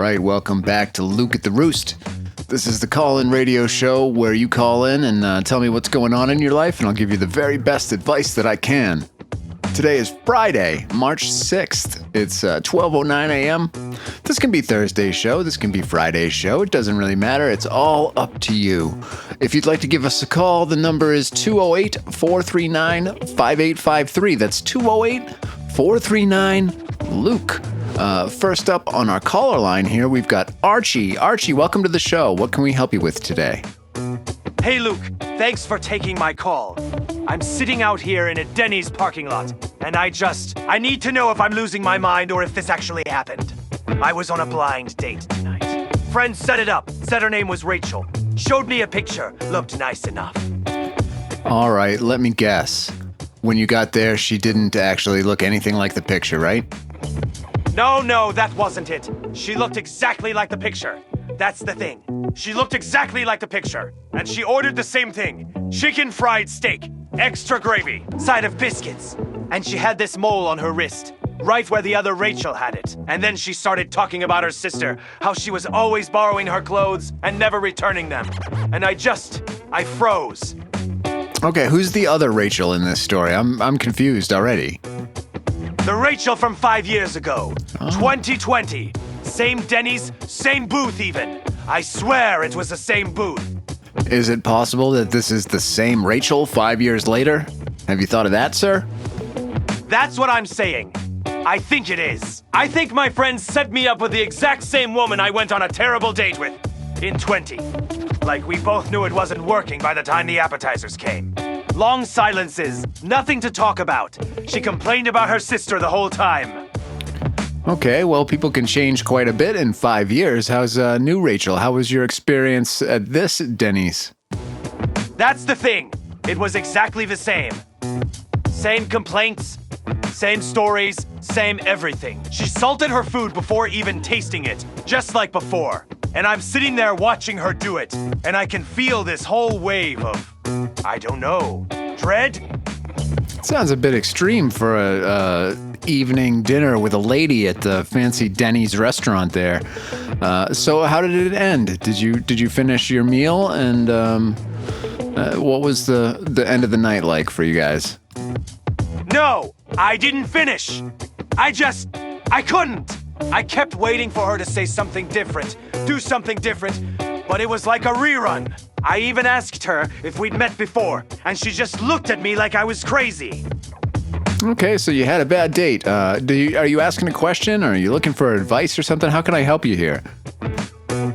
right, welcome back to Luke at the Roost. This is the call-in radio show where you call in and tell me what's going on in your life, and I'll give you the very best advice that I can. Today is Friday, March 6th. It's 12:09 a.m. This can be Thursday's show. This can be Friday's show. It doesn't really matter. It's all up to you. If you'd like to give us a call, the number is 208-439-5853. That's 208-439-LUKE. First up on our caller line here, we've got Archie. Archie, welcome to the show. What can we help you with today? Hey, Luke. Thanks for taking my call. I'm sitting out here in a Denny's parking lot, and I need to know if I'm losing my mind or if this actually happened. I was on a blind date tonight. Friend set it up, said her name was Rachel. Showed me a picture, looked nice enough. All right, let me guess. When you got there, she didn't actually look anything like the picture, right? No, that wasn't it. She looked exactly like the picture. That's the thing. She looked exactly like the picture. And she ordered the same thing. Chicken fried steak, extra gravy, side of biscuits. And she had this mole on her wrist, right where the other Rachel had it. And then she started talking about her sister, how she was always borrowing her clothes and never returning them. And I froze. Okay, who's the other Rachel in this story? I'm confused already. The Rachel from 5 years ago. 2020. Same Denny's, same booth even. I swear it was the same booth. Is it possible that this is the same Rachel 5 years later? Have you thought of that, sir? That's what I'm saying. I think it is. I think my friend set me up with the exact same woman I went on a terrible date with in 20. Like we both knew it wasn't working by the time the appetizers came. Long silences, nothing to talk about. She complained about her sister the whole time. Okay, well, people can change quite a bit in 5 years. How's new Rachel? How was your experience at this Denny's? That's the thing. It was exactly the same. Same complaints, same stories, same everything. She salted her food before even tasting it, just like before. And I'm sitting there watching her do it, and I can feel this whole wave of, I don't know, dread? Sounds a bit extreme for a evening dinner with a lady at the fancy Denny's restaurant there. So how did it end? Did you finish your meal? And what was the end of the night like for you guys? No, I didn't finish. I couldn't. I kept waiting for her to say something different, do something different, but it was like a rerun. I even asked her if we'd met before, and she just looked at me like I was crazy. Okay, so you had a bad date. Are you asking a question, or are you looking for advice or something? How can I help you here?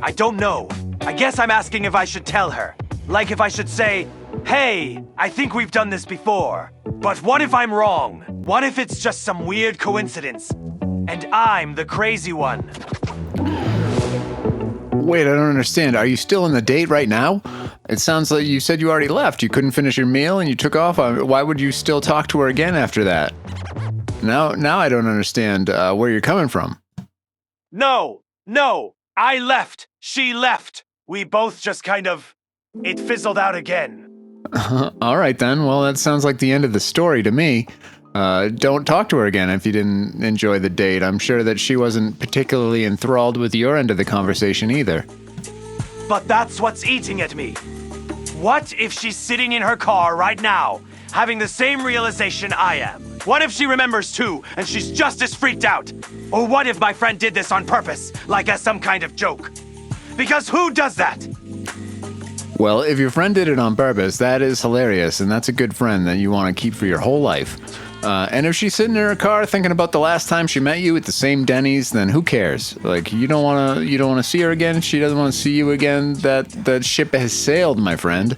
I don't know. I guess I'm asking if I should tell her. Like if I should say, hey, I think we've done this before. But what if I'm wrong? What if it's just some weird coincidence? And I'm the crazy one. Wait, I don't understand. Are you still in the date right now? It sounds like you said you already left. You couldn't finish your meal and you took off. Why would you still talk to her again after that? Now I don't understand where you're coming from. No. I left. She left. We both just it fizzled out again. All right then. Well, that sounds like the end of the story to me. Don't talk to her again if you didn't enjoy the date. I'm sure that she wasn't particularly enthralled with your end of the conversation either. But that's what's eating at me. What if she's sitting in her car right now, having the same realization I am? What if she remembers too, and she's just as freaked out? Or what if my friend did this on purpose, like as some kind of joke? Because who does that? Well, if your friend did it on purpose, that is hilarious, and that's a good friend that you want to keep for your whole life. And if she's sitting in her car thinking about the last time she met you at the same Denny's, then who cares? Like, you don't want to see her again. She doesn't want to see you again. That ship has sailed, my friend.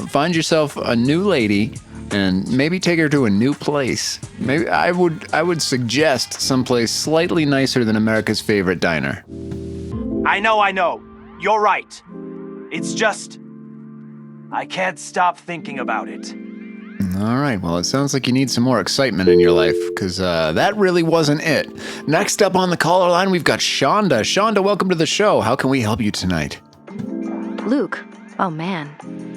Find yourself a new lady and maybe take her to a new place. Maybe I would suggest someplace slightly nicer than America's favorite diner. I know. You're right. It's just, I can't stop thinking about it. All right, well, it sounds like you need some more excitement in your life, because that really wasn't it. Next up on the caller line, we've got Shonda. Shonda, welcome to the show. How can we help you tonight? Luke, Oh man.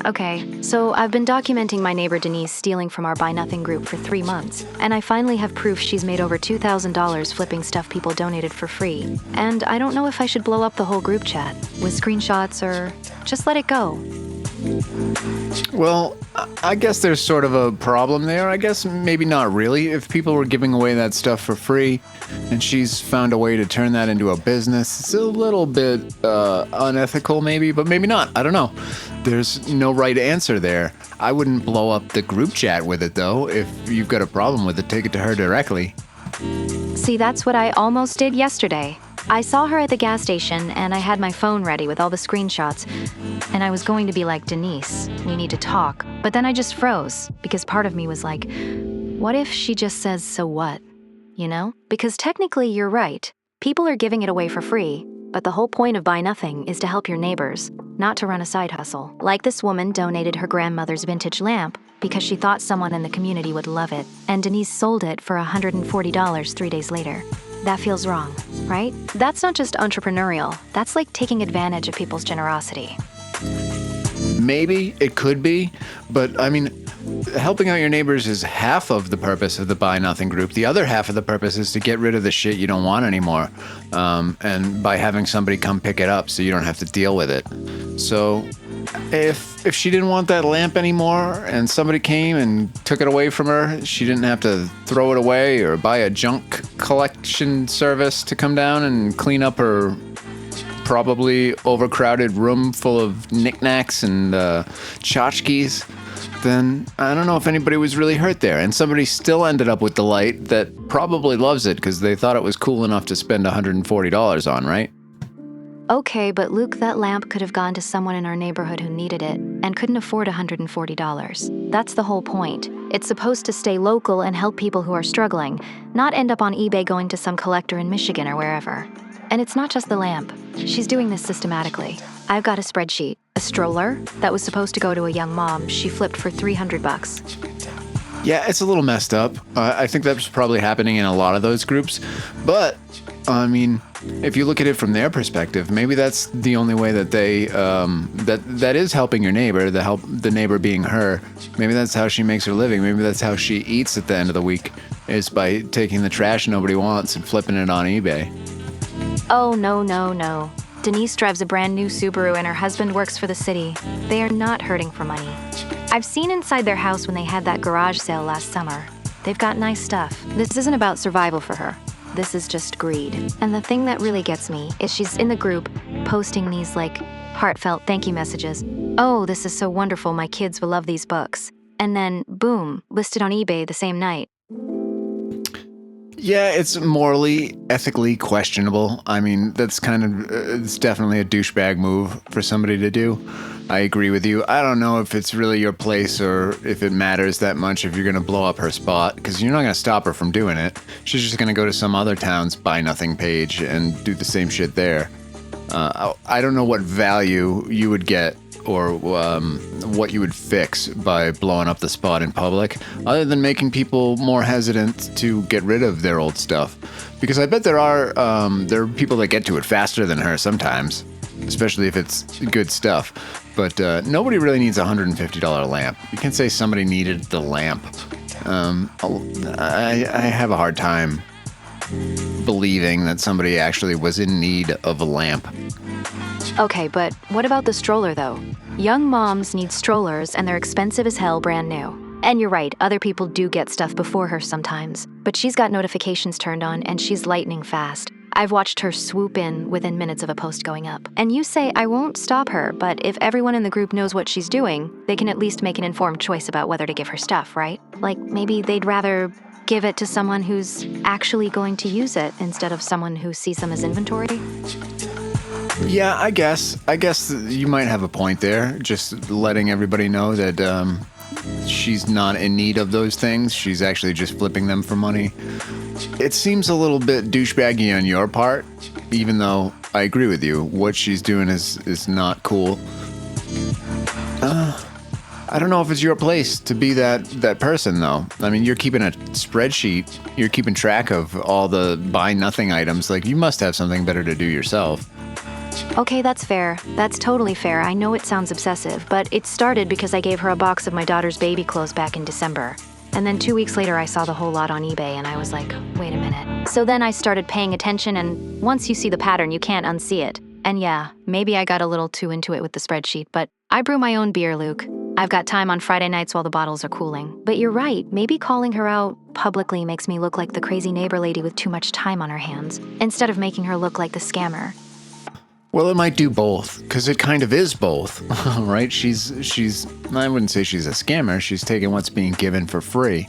Okay, so I've been documenting my neighbor Denise stealing from our Buy Nothing group for 3 months, and I finally have proof she's made over $2,000 flipping stuff people donated for free. And I don't know if I should blow up the whole group chat with screenshots or just let it go. Well, I guess there's sort of a problem there. I guess maybe not really. If people were giving away that stuff for free and she's found a way to turn that into a business, it's a little bit unethical maybe, but maybe not. I don't know. There's no right answer there. I wouldn't blow up the group chat with it, though. If you've got a problem with it, take it to her directly. See, that's what I almost did yesterday. I saw her at the gas station, and I had my phone ready with all the screenshots, and I was going to be like, Denise, we need to talk. But then I just froze, because part of me was like, what if she just says, so what? You know? Because technically you're right. People are giving it away for free, but the whole point of Buy Nothing is to help your neighbors, not to run a side hustle. Like this woman donated her grandmother's vintage lamp because she thought someone in the community would love it, and Denise sold it for $140 3 days later. That feels wrong, right? That's not just entrepreneurial. That's like taking advantage of people's generosity. Maybe it could be, but I mean, helping out your neighbors is half of the purpose of the Buy Nothing group. The other half of the purpose is to get rid of the shit you don't want anymore, and by having somebody come pick it up so you don't have to deal with it. So if she didn't want that lamp anymore and somebody came and took it away from her, she didn't have to throw it away or buy a junk collection service to come down and clean up her probably overcrowded room full of knickknacks and tchotchkes, then I don't know if anybody was really hurt there. And somebody still ended up with the light that probably loves it because they thought it was cool enough to spend $140 on, right? Okay, but Luke, that lamp could have gone to someone in our neighborhood who needed it and couldn't afford $140. That's the whole point. It's supposed to stay local and help people who are struggling, not end up on eBay going to some collector in Michigan or wherever. And it's not just the lamp. She's doing this systematically. I've got a spreadsheet. A stroller that was supposed to go to a young mom, she flipped for $300. Yeah, it's a little messed up. I think that's probably happening in a lot of those groups. But, I mean, if you look at it from their perspective, maybe that's the only way that they, that is helping your neighbor, the neighbor being her. Maybe that's how she makes her living. Maybe that's how she eats at the end of the week, is by taking the trash nobody wants and flipping it on eBay. Oh, no. Denise drives a brand new Subaru and her husband works for the city. They are not hurting for money. I've seen inside their house when they had that garage sale last summer. They've got nice stuff. This isn't about survival for her. This is just greed. And the thing that really gets me is she's in the group posting these heartfelt thank you messages. Oh, this is so wonderful. My kids will love these books. And then, boom, listed on eBay the same night. Yeah, it's morally, ethically questionable. I mean, that's it's definitely a douchebag move for somebody to do. I agree with you. I don't know if it's really your place or if it matters that much if you're going to blow up her spot, because you're not going to stop her from doing it. She's just going to go to some other town's Buy Nothing page and do the same shit there. I don't know what value you would get or what you would fix by blowing up the spot in public, other than making people more hesitant to get rid of their old stuff. Because I bet there are people that get to it faster than her sometimes, especially if it's good stuff. But nobody really needs a $150 lamp. You can say somebody needed the lamp. I have a hard time believing that somebody actually was in need of a lamp. Okay, but what about the stroller, though? Young moms need strollers, and they're expensive as hell brand new. And you're right, other people do get stuff before her sometimes. But she's got notifications turned on, and she's lightning fast. I've watched her swoop in within minutes of a post going up. And you say, I won't stop her, but if everyone in the group knows what she's doing, they can at least make an informed choice about whether to give her stuff, right? Like, maybe they'd rather give it to someone who's actually going to use it instead of someone who sees them as inventory? Yeah, I guess you might have a point there. Just letting everybody know that she's not in need of those things. She's actually just flipping them for money. It seems a little bit douchebaggy on your part, even though I agree with you. What she's doing is not cool. I don't know if it's your place to be that person, though. I mean, you're keeping a spreadsheet. You're keeping track of all the Buy Nothing items. Like, you must have something better to do yourself. Okay, that's fair. That's totally fair. I know it sounds obsessive, but it started because I gave her a box of my daughter's baby clothes back in December. And then 2 weeks later, I saw the whole lot on eBay, and I was like, wait a minute. So then I started paying attention, and once you see the pattern, you can't unsee it. And yeah, maybe I got a little too into it with the spreadsheet, but I brew my own beer, Luke. I've got time on Friday nights while the bottles are cooling. But you're right, maybe calling her out publicly makes me look like the crazy neighbor lady with too much time on her hands, instead of making her look like the scammer. Well, it might do both, because it kind of is both, right? She's, I wouldn't say she's a scammer. She's taking what's being given for free.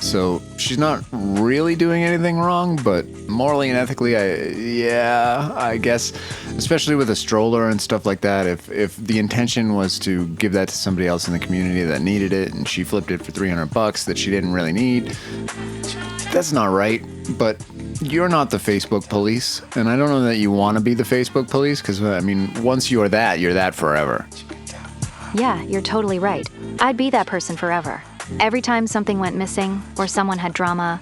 So she's not really doing anything wrong, but morally and ethically, I guess, especially with a stroller and stuff like that, if the intention was to give that to somebody else in the community that needed it, and she flipped it for $300 that she didn't really need, that's not right. But you're not the Facebook police, and I don't know that you want to be the Facebook police, because, I mean, once you're that forever. Yeah, you're totally right. I'd be that person forever. Every time something went missing, or someone had drama,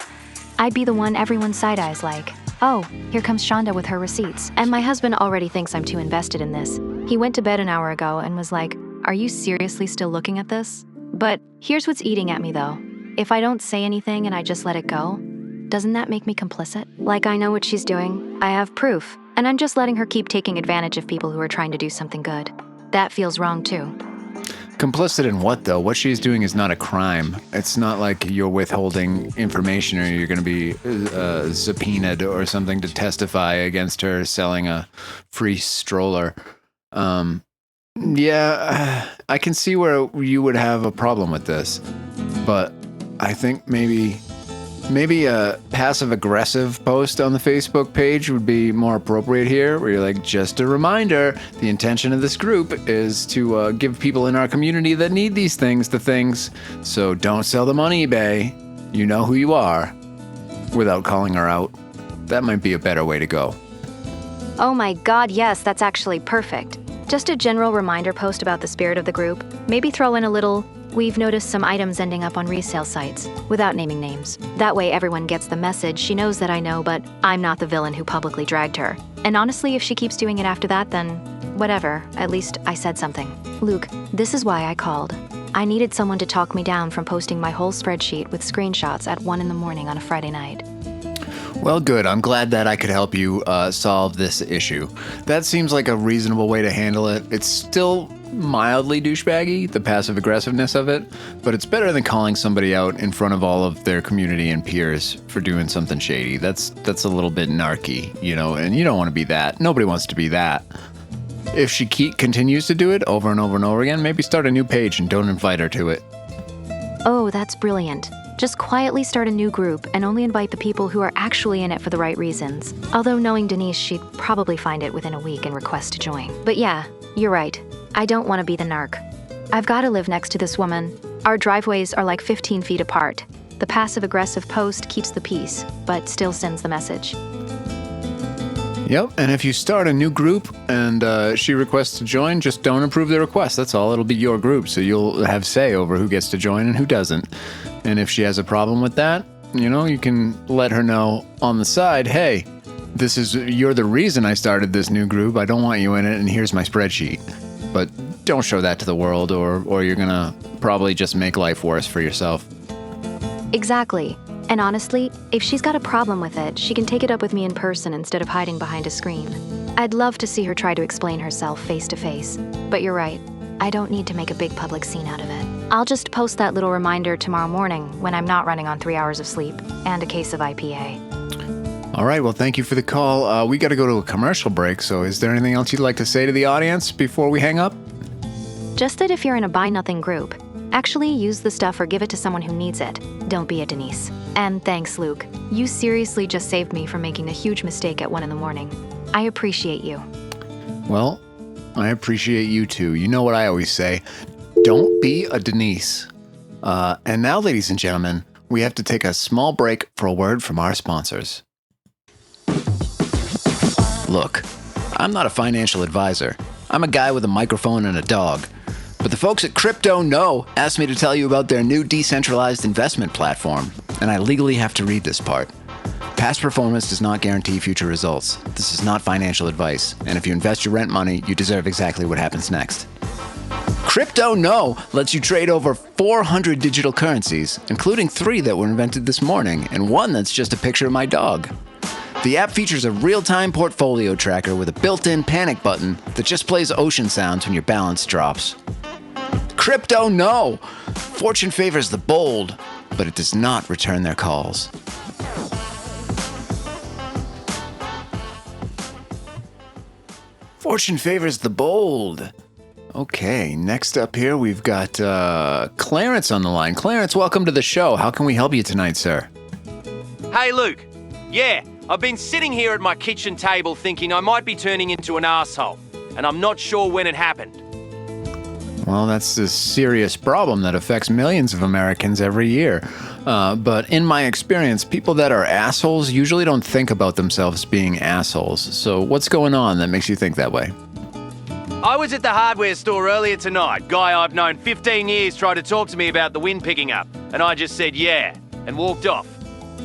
I'd be the one everyone side-eyes like, oh, here comes Shonda with her receipts. And my husband already thinks I'm too invested in this. He went to bed an hour ago and was like, are you seriously still looking at this? But here's what's eating at me though. If I don't say anything and I just let it go, doesn't that make me complicit? Like I know what she's doing, I have proof, and I'm just letting her keep taking advantage of people who are trying to do something good. That feels wrong too. Complicit in what, though? What she's doing is not a crime. It's not like you're withholding information or you're going to be subpoenaed or something to testify against her selling a free stroller. Yeah, I can see where you would have a problem with this, but I think maybe a passive-aggressive post on the Facebook page would be more appropriate here, where you're like, just a reminder, the intention of this group is to give people in our community that need these things the things, so don't sell them on eBay. You know who you are, without calling her out. That might be a better way to go. Oh my god, yes, that's actually perfect. Just a general reminder post about the spirit of the group. Maybe throw in a little, we've noticed some items ending up on resale sites, without naming names. That way everyone gets the message. She knows that I know, but I'm not the villain who publicly dragged her. And honestly, if she keeps doing it after that, then whatever. At least I said something. Luke, this is why I called. I needed someone to talk me down from posting my whole spreadsheet with screenshots at 1 a.m. on a Friday night. Well, good. I'm glad that I could help you solve this issue. That seems like a reasonable way to handle it. It's still mildly douchebaggy, the passive aggressiveness of it, but it's better than calling somebody out in front of all of their community and peers for doing something shady. That's a little bit narky, you know, and you don't want to be that. Nobody wants to be that. If she continues to do it over and over and over again, maybe start a new page and don't invite her to it. Oh, that's brilliant. Just quietly start a new group and only invite the people who are actually in it for the right reasons. Although knowing Denise, she'd probably find it within a week and request to join. But yeah, you're right. I don't want to be the narc. I've got to live next to this woman. Our driveways are like 15 feet apart. The passive-aggressive post keeps the peace, but still sends the message. Yep, and if you start a new group and she requests to join, just don't approve the request. That's all. It'll be your group, so you'll have say over who gets to join and who doesn't. And if she has a problem with that, you know, you can let her know on the side, hey, you're the reason I started this new group. I don't want you in it, and here's my spreadsheet. But don't show that to the world, or you're gonna probably just make life worse for yourself. Exactly. And honestly, if she's got a problem with it, she can take it up with me in person instead of hiding behind a screen. I'd love to see her try to explain herself face to face. But you're right. I don't need to make a big public scene out of it. I'll just post that little reminder tomorrow morning when I'm not running on 3 hours of sleep and a case of IPA. All right, well, thank you for the call. We got to go to a commercial break, so is there anything else you'd like to say to the audience before we hang up? Just that if you're in a buy-nothing group, actually use the stuff or give it to someone who needs it. Don't be a Denise. And thanks, Luke. You seriously just saved me from making a huge mistake at 1 a.m. I appreciate you. Well, I appreciate you too. You know what I always say, don't be a Denise. And now, ladies and gentlemen, we have to take a small break for a word from our sponsors. Look, I'm not a financial advisor. I'm a guy with a microphone and a dog. But the folks at Crypto Know asked me to tell you about their new decentralized investment platform, and I legally have to read this part. Past performance does not guarantee future results. This is not financial advice, and if you invest your rent money, you deserve exactly what happens next. Crypto No lets you trade over 400 digital currencies, including 3 that were invented this morning, and 1 that's just a picture of my dog. The app features a real-time portfolio tracker with a built-in panic button that just plays ocean sounds when your balance drops. Crypto No! Fortune favors the bold, but it does not return their calls. Fortune favors the bold. Okay, next up here we've got Clarence on the line. Clarence, welcome to the show. How can we help you tonight, sir? Hey, Luke. Yeah, I've been sitting here at my kitchen table thinking I might be turning into an asshole, and I'm not sure when it happened. Well, that's a serious problem that affects millions of Americans every year. But in my experience, people that are assholes usually don't think about themselves being assholes. So what's going on that makes you think that way? I was at the hardware store earlier tonight. Guy I've known 15 years tried to talk to me about the wind picking up, and I just said yeah, and walked off.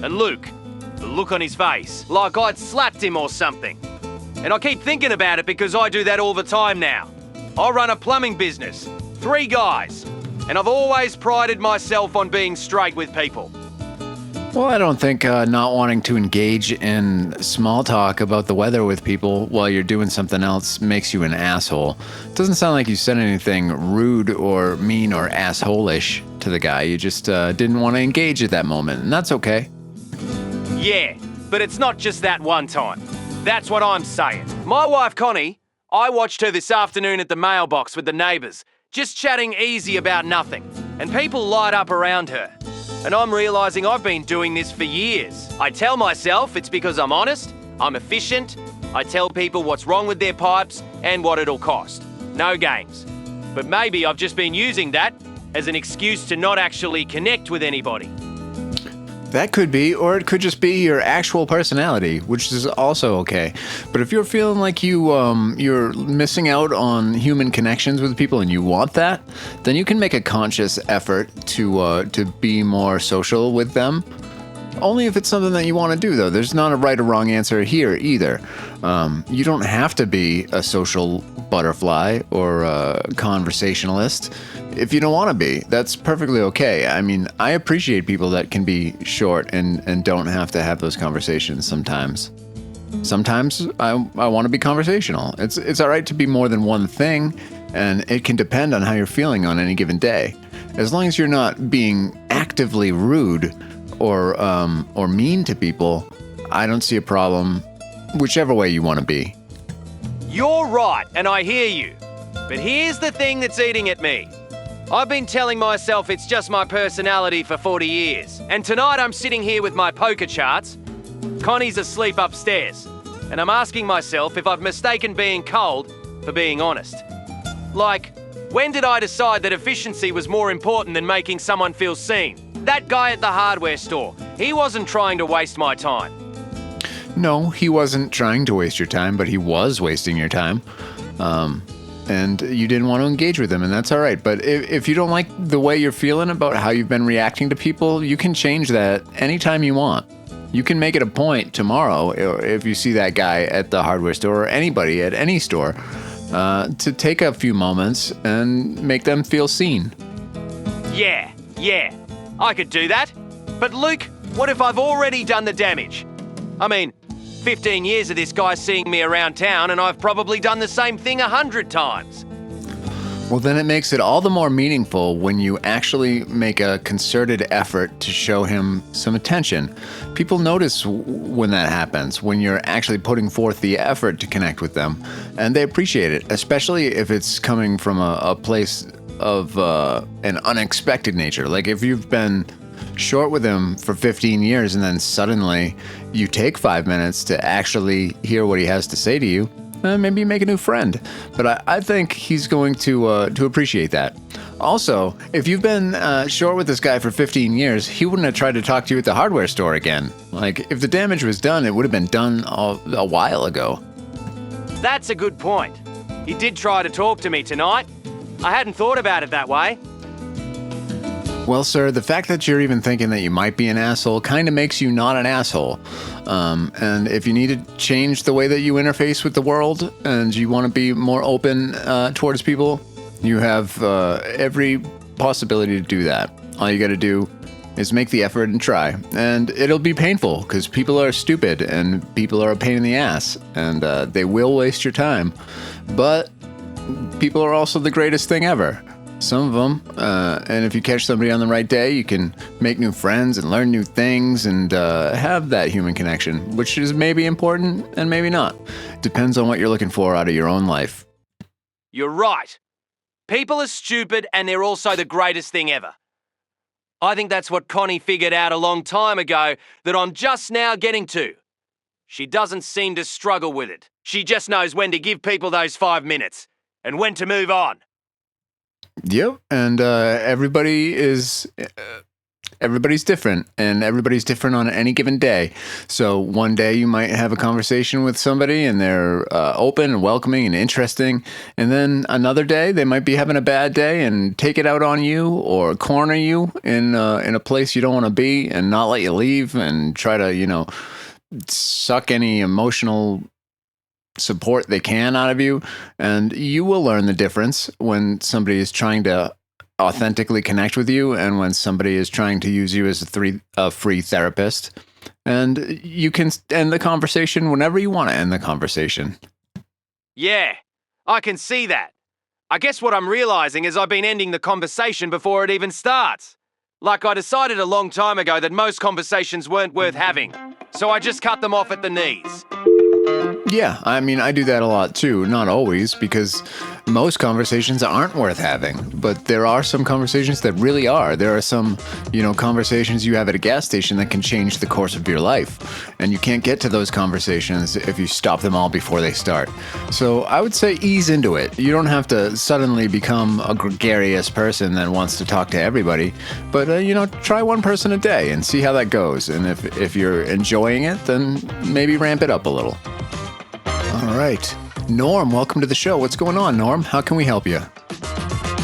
And Luke, the look on his face, like I'd slapped him or something. And I keep thinking about it because I do that all the time now. I run a plumbing business, 3 guys, and I've always prided myself on being straight with people. Well, I don't think not wanting to engage in small talk about the weather with people while you're doing something else makes you an asshole. It doesn't sound like you said anything rude or mean or asshole-ish to the guy. You just didn't want to engage at that moment, and that's okay. Yeah, but it's not just that one time. That's what I'm saying. My wife, Connie, I watched her this afternoon at the mailbox with the neighbours, just chatting easy about nothing, and people light up around her. And I'm realising I've been doing this for years. I tell myself it's because I'm honest, I'm efficient, I tell people what's wrong with their pipes and what it'll cost. No games. But maybe I've just been using that as an excuse to not actually connect with anybody. That could be, or it could just be your actual personality, which is also okay. But if you're feeling like you're missing out on human connections with people and you want that, then you can make a conscious effort to be more social with them. Only if it's something that you want to do, though. There's not a right or wrong answer here either. You don't have to be a social butterfly or a conversationalist if you don't want to be. That's perfectly okay. I mean, I appreciate people that can be short and don't have to have those conversations sometimes. Sometimes I want to be conversational. It's all right to be more than one thing, and it can depend on how you're feeling on any given day. As long as you're not being actively rude or mean to people, I don't see a problem whichever way you want to be. You're right, and I hear you. But here's the thing that's eating at me. I've been telling myself it's just my personality for 40 years. And tonight I'm sitting here with my poker charts. Connie's asleep upstairs. And I'm asking myself if I've mistaken being cold for being honest. Like, when did I decide that efficiency was more important than making someone feel seen? That guy at the hardware store, he wasn't trying to waste my time. No, he wasn't trying to waste your time, but he was wasting your time. And you didn't want to engage with him, and that's all right. But if you don't like the way you're feeling about how you've been reacting to people, you can change that anytime you want. You can make it a point tomorrow, if you see that guy at the hardware store or anybody at any store, to take a few moments and make them feel seen. Yeah, I could do that. But Luke, what if I've already done the damage? I mean, 15 years of this guy seeing me around town, and I've probably done the same thing 100 times. Well, then it makes it all the more meaningful when you actually make a concerted effort to show him some attention. People notice when that happens, when you're actually putting forth the effort to connect with them, and they appreciate it, especially if it's coming from a place of an unexpected nature. Like if you've been short with him for 15 years and then suddenly you take 5 minutes to actually hear what he has to say to you, maybe you make a new friend. But I think he's going to appreciate that. Also, if you've been short with this guy for 15 years, he wouldn't have tried to talk to you at the hardware store again. Like, if the damage was done, it would have been done a while ago. That's a good point. He did try to talk to me tonight. I hadn't thought about it that way. Well, sir, the fact that you're even thinking that you might be an asshole kind of makes you not an asshole. And if you need to change the way that you interface with the world and you want to be more open towards people, you have every possibility to do that. All you got to do is make the effort and try. And it'll be painful because people are stupid and people are a pain in the ass and they will waste your time. But people are also the greatest thing ever. Some of them. And if you catch somebody on the right day, you can make new friends and learn new things and have that human connection, which is maybe important and maybe not. Depends on what you're looking for out of your own life. You're right. People are stupid and they're also the greatest thing ever. I think that's what Connie figured out a long time ago that I'm just now getting to. She doesn't seem to struggle with it. She just knows when to give people those 5 minutes and when to move on. Yep, and everybody's different, and everybody's different on any given day. So one day you might have a conversation with somebody, and they're open and welcoming and interesting, and then another day they might be having a bad day and take it out on you or corner you in a place you don't want to be and not let you leave and try to suck any emotional support they can out of you, and you will learn the difference when somebody is trying to authentically connect with you and when somebody is trying to use you as a free therapist. And you can end the conversation whenever you want to end the conversation. Yeah, I can see that. I guess what I'm realizing is I've been ending the conversation before it even starts. Like I decided a long time ago that most conversations weren't worth having, so I just cut them off at the knees. Yeah, I mean, I do that a lot too. Not always, because most conversations aren't worth having. But there are some conversations that really are. There are some, conversations you have at a gas station that can change the course of your life. And you can't get to those conversations if you stop them all before they start. So I would say ease into it. You don't have to suddenly become a gregarious person that wants to talk to everybody. But, try one person a day and see how that goes. And if you're enjoying it, then maybe ramp it up a little. All right. Norm, welcome to the show. What's going on, Norm? How can we help you?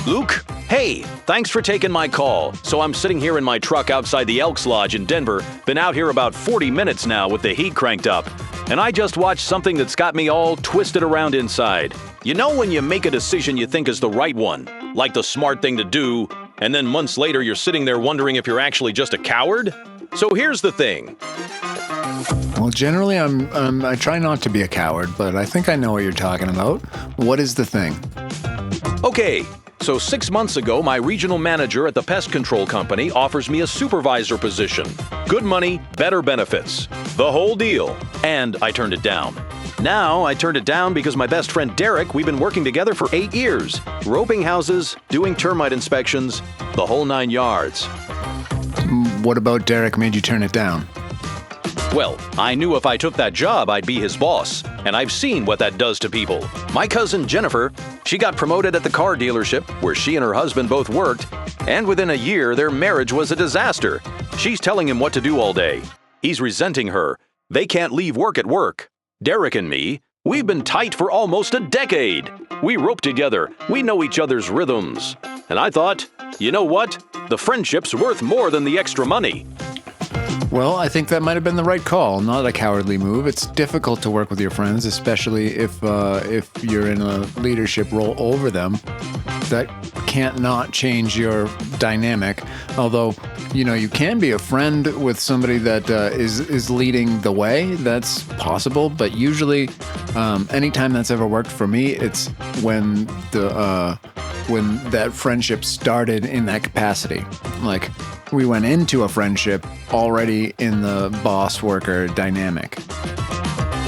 Luke, hey, thanks for taking my call. So I'm sitting here in my truck outside the Elks Lodge in Denver. Been out here about 40 minutes now with the heat cranked up. And I just watched something that's got me all twisted around inside. You know when you make a decision you think is the right one, like the smart thing to do, and then months later you're sitting there wondering if you're actually just a coward? So here's the thing. Well, generally, I try not to be a coward, but I think I know what you're talking about. What is the thing? Okay, so 6 months ago, my regional manager at the pest control company offers me a supervisor position. Good money, better benefits. The whole deal. And I turned it down. Now, I turned it down because my best friend Derek, we've been working together for 8 years. Roping houses, doing termite inspections, the whole 9 yards. What about Derek made you turn it down? Well, I knew if I took that job, I'd be his boss, and I've seen what that does to people. My cousin Jennifer, she got promoted at the car dealership where she and her husband both worked, and within a year, their marriage was a disaster. She's telling him what to do all day. He's resenting her. They can't leave work at work. Derek and me, we've been tight for almost a decade. We rope together. We know each other's rhythms. And I thought, you know what? The friendship's worth more than the extra money. Well, I think that might have been the right call, not a cowardly move. It's difficult to work with your friends, especially if you're in a leadership role over them. That can't not change your dynamic. Although, you can be a friend with somebody that is leading the way. That's possible, but usually, anytime that's ever worked for me, it's when that friendship started in that capacity. Like, we went into a friendship already in the boss-worker dynamic.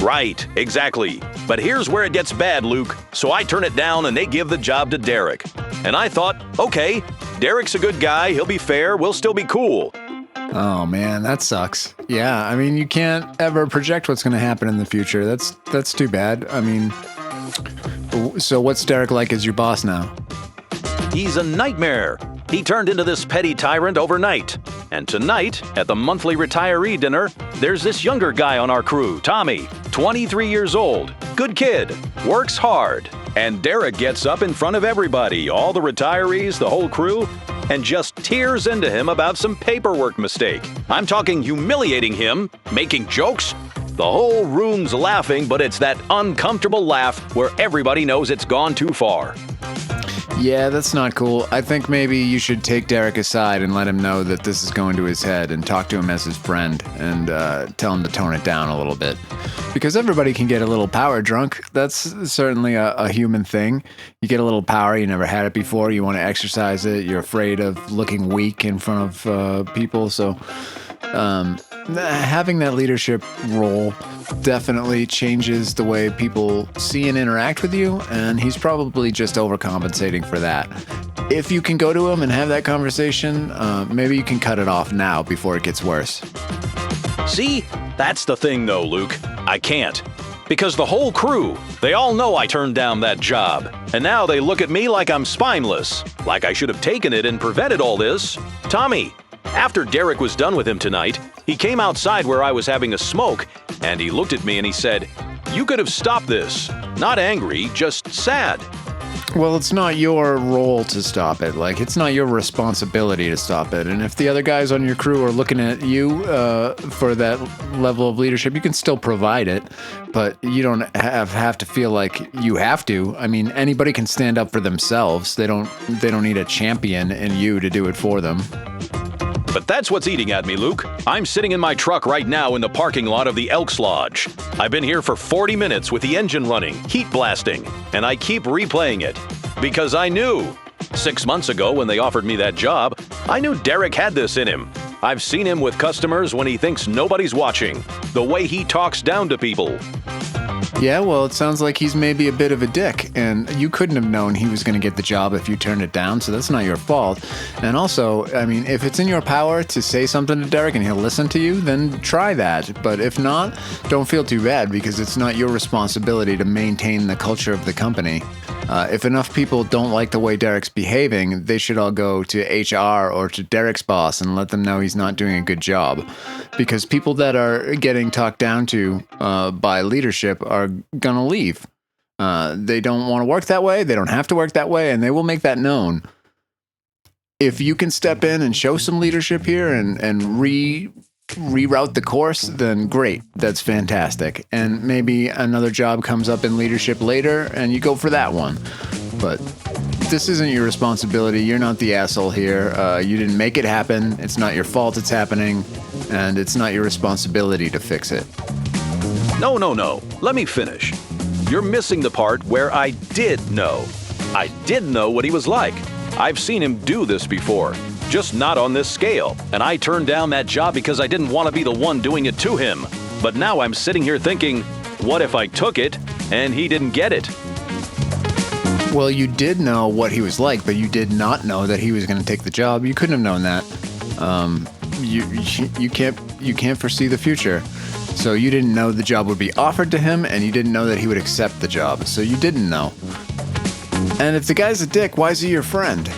Right, exactly. But here's where it gets bad, Luke. So I turn it down and they give the job to Derek. And I thought, okay, Derek's a good guy, he'll be fair, we'll still be cool. Oh man, that sucks. Yeah, I mean, you can't ever project what's going to happen in the future. That's too bad. I mean, so what's Derek like as your boss now? He's a nightmare. He turned into this petty tyrant overnight. And tonight, at the monthly retiree dinner, there's this younger guy on our crew, Tommy, 23 years old, good kid, works hard. And Derek gets up in front of everybody, all the retirees, the whole crew, and just tears into him about some paperwork mistake. I'm talking humiliating him, making jokes. The whole room's laughing, but it's that uncomfortable laugh where everybody knows it's gone too far. Yeah, that's not cool. I think maybe you should take Derek aside and let him know that this is going to his head and talk to him as his friend and tell him to tone it down a little bit. Because everybody can get a little power drunk. That's certainly a human thing. You get a little power, you never had it before, you want to exercise it, you're afraid of looking weak in front of people, so having that leadership role definitely changes the way people see and interact with you, and he's probably just overcompensating for that. If you can go to him and have that conversation, maybe you can cut it off now before it gets worse. See? That's the thing though, Luke. I can't. Because the whole crew, they all know I turned down that job. And now they look at me like I'm spineless. Like I should have taken it and prevented all this. Tommy, after Derek was done with him tonight, he came outside where I was having a smoke, and he looked at me and he said, "You could have stopped this." Not angry, just sad. Well, it's not your role to stop it. Like, it's not your responsibility to stop it. And if the other guys on your crew are looking at you for that level of leadership, you can still provide it, but you don't have to feel like you have to. I mean, anybody can stand up for themselves. They don't need a champion in you to do it for them. But that's what's eating at me, Luke. I'm sitting in my truck right now in the parking lot of the Elks Lodge. I've been here for 40 minutes with the engine running, heat blasting, and I keep replaying it. Because I knew. 6 months ago when they offered me that job, I knew Derek had this in him. I've seen him with customers when he thinks nobody's watching. The way he talks down to people. Yeah, well, it sounds like he's maybe a bit of a dick, and you couldn't have known he was going to get the job if you turned it down, so that's not your fault. And also, I mean, if it's in your power to say something to Derek and he'll listen to you, then try that. But if not, don't feel too bad, because it's not your responsibility to maintain the culture of the company. If enough people don't like the way Derek's behaving, they should all go to HR or to Derek's boss and let them know he's not doing a good job. Because people that are getting talked down to by leadership are gonna leave. They don't want to work that way, they don't have to work that way, and they will make that known. If you can step in and show some leadership here and reroute the course, then great. That's fantastic. And maybe another job comes up in leadership later and you go for that one. But this isn't your responsibility. You're not the asshole here. You didn't make it happen. It's not your fault it's happening. And it's not your responsibility to fix it. No. Let me finish. You're missing the part where I did know. I did know what he was like. I've seen him do this before. Just not on this scale. And I turned down that job because I didn't want to be the one doing it to him. But now I'm sitting here thinking, what if I took it and he didn't get it? Well, you did know what he was like, but you did not know that he was going to take the job. You couldn't have known that. You can't foresee the future. So you didn't know the job would be offered to him, and you didn't know that he would accept the job. So you didn't know. And if the guy's a dick, why is he your friend?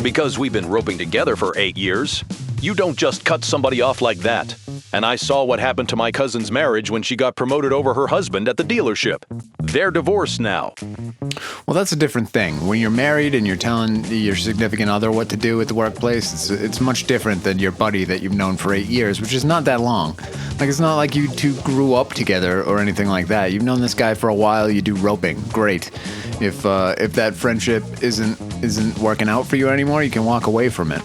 Because we've been roping together for 8 years. You don't just cut somebody off like that. And I saw what happened to my cousin's marriage when she got promoted over her husband at the dealership. They're divorced now. Well, that's a different thing. When you're married and you're telling your significant other what to do at the workplace, it's much different than your buddy that you've known for 8 years, which is not that long. Like, it's not like you two grew up together or anything like that. You've known this guy for a while, you do roping. Great. If that friendship isn't working out for you anymore, you can walk away from it.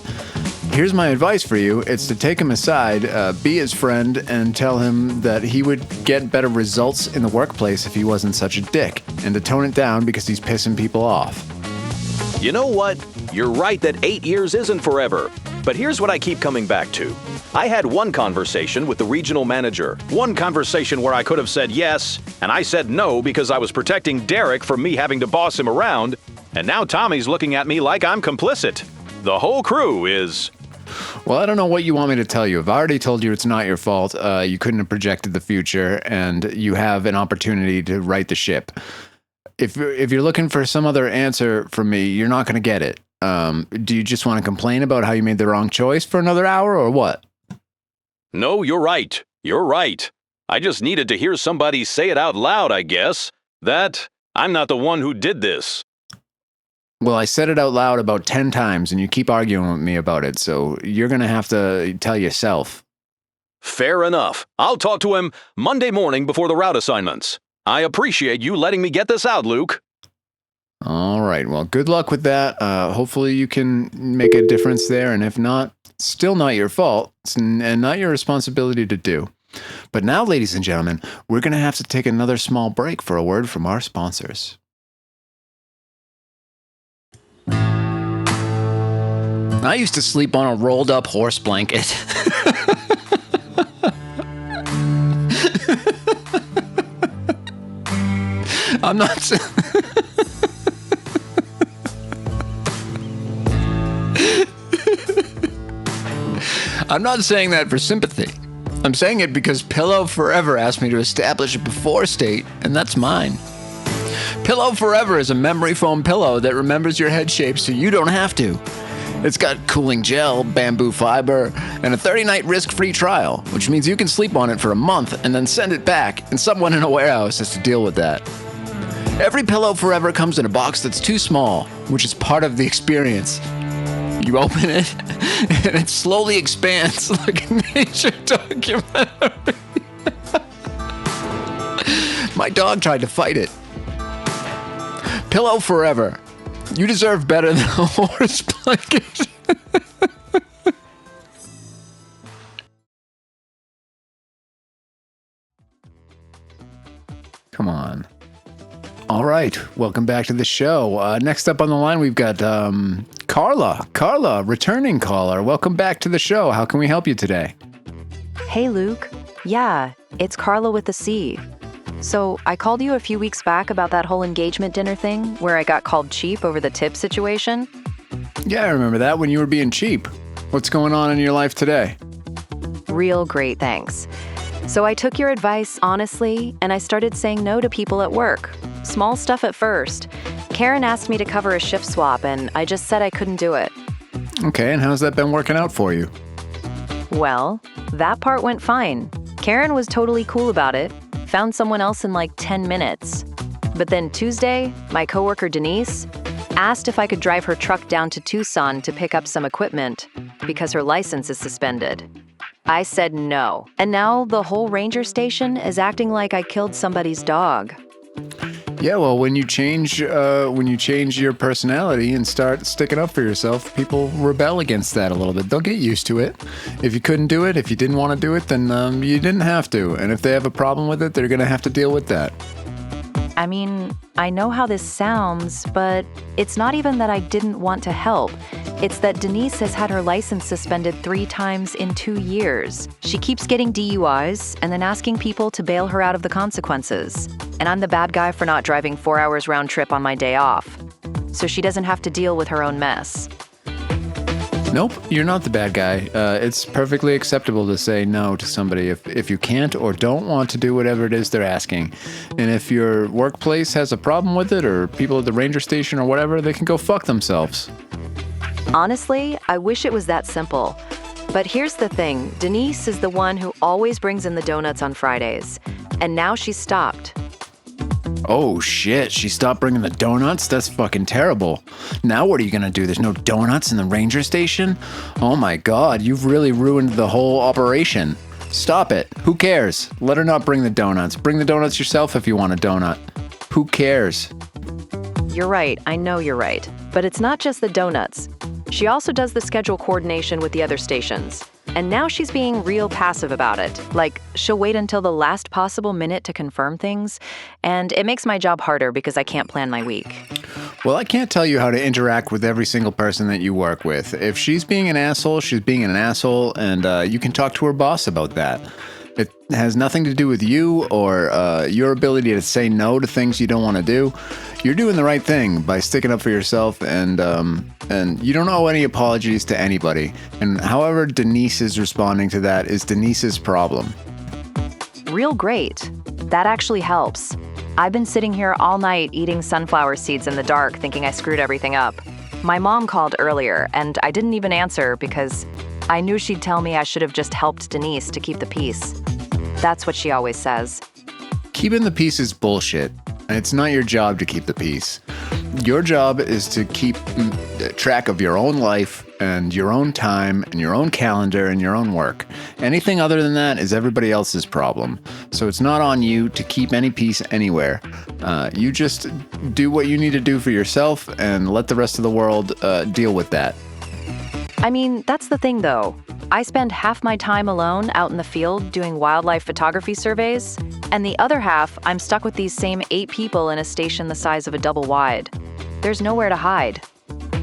Here's my advice for you. It's to take him aside, be his friend, and tell him that he would get better results in the workplace if he wasn't such a dick, and to tone it down because he's pissing people off. You know what? You're right that 8 years isn't forever. But here's what I keep coming back to. I had one conversation with the regional manager. One conversation where I could have said yes, and I said no because I was protecting Derek from me having to boss him around. And now Tommy's looking at me like I'm complicit. The whole crew is... Well, I don't know what you want me to tell you. I've already told you it's not your fault. You couldn't have projected the future, and you have an opportunity to right the ship. If you're looking for some other answer from me, you're not going to get it. Do you just want to complain about how you made the wrong choice for another hour, or what? No, you're right. You're right. I just needed to hear somebody say it out loud, I guess. That I'm not the one who did this. Well, I said it out loud about 10 times, and you keep arguing with me about it, so you're going to have to tell yourself. Fair enough. I'll talk to him Monday morning before the route assignments. I appreciate you letting me get this out, Luke. All right. Well, good luck with that. Hopefully you can make a difference there, and if not, still not your fault, and not your responsibility to do. But now, ladies and gentlemen, we're going to have to take another small break for a word from our sponsors. I used to sleep on a rolled up horse blanket. I'm not... I'm not saying that for sympathy. I'm saying it because Pillow Forever asked me to establish a before state, and that's mine. Pillow Forever is a memory foam pillow that remembers your head shape so you don't have to. It's got cooling gel, bamboo fiber, and a 30-night risk-free trial, which means you can sleep on it for a month and then send it back, and someone in a warehouse has to deal with that. Every Pillow Forever comes in a box that's too small, which is part of the experience. You open it, and it slowly expands like a nature documentary. My dog tried to fight it. Pillow Forever. You deserve better than a horse blanket. Come on. All right. Welcome back to the show. Next up on the line, we've got Carla. Carla, returning caller. Welcome back to the show. How can we help you today? Hey, Luke. Yeah, it's Carla with the C. So I called you a few weeks back about that whole engagement dinner thing where I got called cheap over the tip situation. Yeah, I remember that when you were being cheap. What's going on in your life today? Real great, thanks. So I took your advice honestly, and I started saying no to people at work. Small stuff at first. Karen asked me to cover a shift swap, and I just said I couldn't do it. Okay, and how's that been working out for you? Well, that part went fine. Karen was totally cool about it. Found someone else in like 10 minutes. But then Tuesday, my coworker Denise asked if I could drive her truck down to Tucson to pick up some equipment because her license is suspended. I said no. And now the whole ranger station is acting like I killed somebody's dog. Yeah, well, when you change your personality and start sticking up for yourself, people rebel against that a little bit. They'll get used to it. If you couldn't do it, if you didn't want to do it, then you didn't have to. And if they have a problem with it, they're going to have to deal with that. I mean, I know how this sounds, but it's not even that I didn't want to help. It's that Denise has had her license suspended 3 times in 2 years. She keeps getting DUIs and then asking people to bail her out of the consequences. And I'm the bad guy for not driving 4 hours round trip on my day off. So she doesn't have to deal with her own mess. Nope, you're not the bad guy. It's perfectly acceptable to say no to somebody if you can't or don't want to do whatever it is they're asking. And if your workplace has a problem with it, or people at the ranger station or whatever, they can go fuck themselves. Honestly, I wish it was that simple. But here's the thing, Denise is the one who always brings in the donuts on Fridays. And now she's stopped. Oh shit, she stopped bringing the donuts? That's fucking terrible. Now what are you gonna do? There's no donuts in the ranger station? Oh my god, you've really ruined the whole operation. Stop it. Who cares? Let her not bring the donuts. Bring the donuts yourself if you want a donut. Who cares? You're right, I know you're right. But it's not just the donuts. She also does the schedule coordination with the other stations. And now she's being real passive about it. Like, she'll wait until the last possible minute to confirm things. And it makes my job harder because I can't plan my week. Well, I can't tell you how to interact with every single person that you work with. If she's being an asshole, she's being an asshole, and you can talk to her boss about that. It has nothing to do with you or your ability to say no to things you don't want to do. You're doing the right thing by sticking up for yourself, and you don't owe any apologies to anybody. And however Denise is responding to that is Denise's problem. Real great. That actually helps. I've been sitting here all night eating sunflower seeds in the dark thinking I screwed everything up. My mom called earlier, and I didn't even answer because I knew she'd tell me I should have just helped Denise to keep the peace. That's what she always says. Keeping the peace is bullshit. It's not your job to keep the peace. Your job is to keep track of your own life and your own time and your own calendar and your own work. Anything other than that is everybody else's problem. So it's not on you to keep any peace anywhere. You just do what you need to do for yourself and let the rest of the world deal with that. I mean, that's the thing though. I spend half my time alone out in the field doing wildlife photography surveys, and the other half I'm stuck with these same 8 people in a station the size of a double wide. There's nowhere to hide.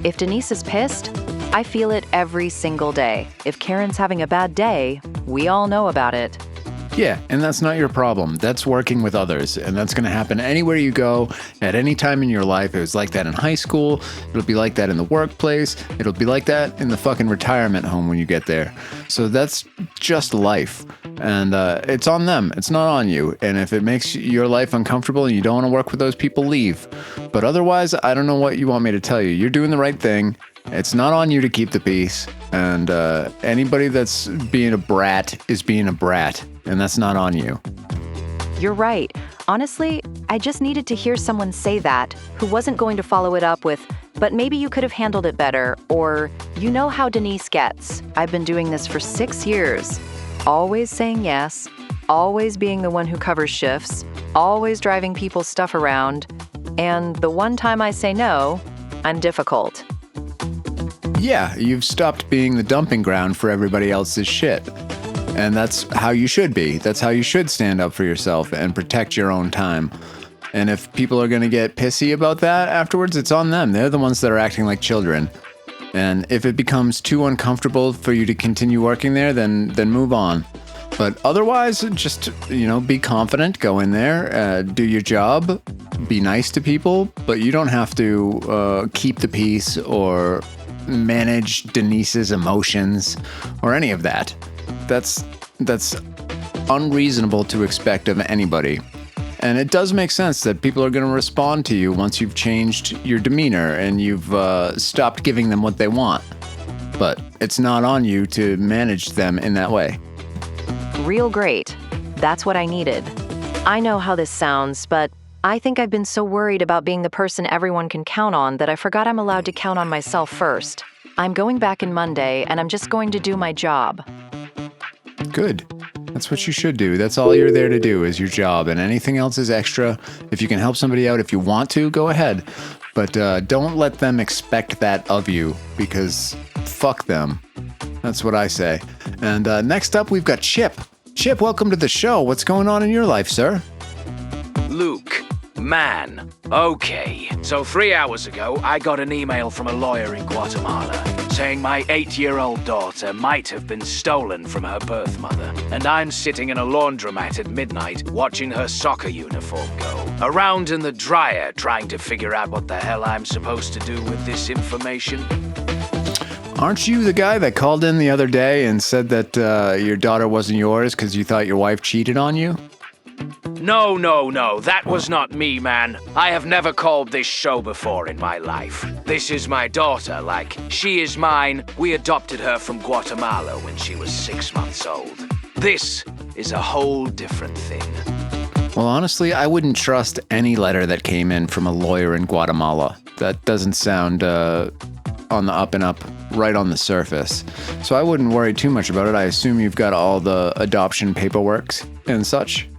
If Denise is pissed, I feel it every single day. If Karen's having a bad day, we all know about it. Yeah, and that's not your problem. That's working with others, and that's going to happen anywhere you go, at any time in your life. It was like that in high school. It'll be like that in the workplace. It'll be like that in the fucking retirement home when you get there. So that's just life, and it's on them. It's not on you. And if it makes your life uncomfortable and you don't want to work with those people, leave. But otherwise, I don't know what you want me to tell you. You're doing the right thing. It's not on you to keep the peace, and anybody that's being a brat is being a brat, and that's not on you. You're right. Honestly, I just needed to hear someone say that, who wasn't going to follow it up with, but maybe you could have handled it better, or, you know how Denise gets. I've been doing this for 6 years. Always saying yes, always being the one who covers shifts, always driving people's stuff around, and the one time I say no, I'm difficult. Yeah, you've stopped being the dumping ground for everybody else's shit. And that's how you should be. That's how you should stand up for yourself and protect your own time. And if people are going to get pissy about that afterwards, it's on them. They're the ones that are acting like children. And if it becomes too uncomfortable for you to continue working there, then move on. But otherwise, just, be confident, go in there, do your job, be nice to people, but you don't have to keep the peace or manage Denise's emotions or any of that. That's unreasonable to expect of anybody. And it does make sense that people are going to respond to you once you've changed your demeanor and you've stopped giving them what they want. But it's not on you to manage them in that way. Real great. That's what I needed. I know how this sounds, but I think I've been so worried about being the person everyone can count on that I forgot I'm allowed to count on myself first. I'm going back in Monday, and I'm just going to do my job. Good. That's what you should do. That's all you're there to do is your job, and anything else is extra. If you can help somebody out, if you want to, go ahead. But don't let them expect that of you, because fuck them. That's what I say. And next up, we've got Chip. Chip, welcome to the show. What's going on in your life, sir? Luke, man, okay. So 3 hours ago, I got an email from a lawyer in Guatemala saying my 8-year-old daughter might have been stolen from her birth mother. And I'm sitting in a laundromat at midnight watching her soccer uniform go around in the dryer trying to figure out what the hell I'm supposed to do with this information. Aren't you the guy that called in the other day and said that your daughter wasn't yours because you thought your wife cheated on you? No, that was not me, man. I have never called this show before in my life. This is my daughter, she is mine. We adopted her from Guatemala when she was 6 months old. This is a whole different thing. Well, honestly, I wouldn't trust any letter that came in from a lawyer in Guatemala. That doesn't sound on the up and up, right on the surface. So I wouldn't worry too much about it. I assume you've got all the adoption paperwork and such.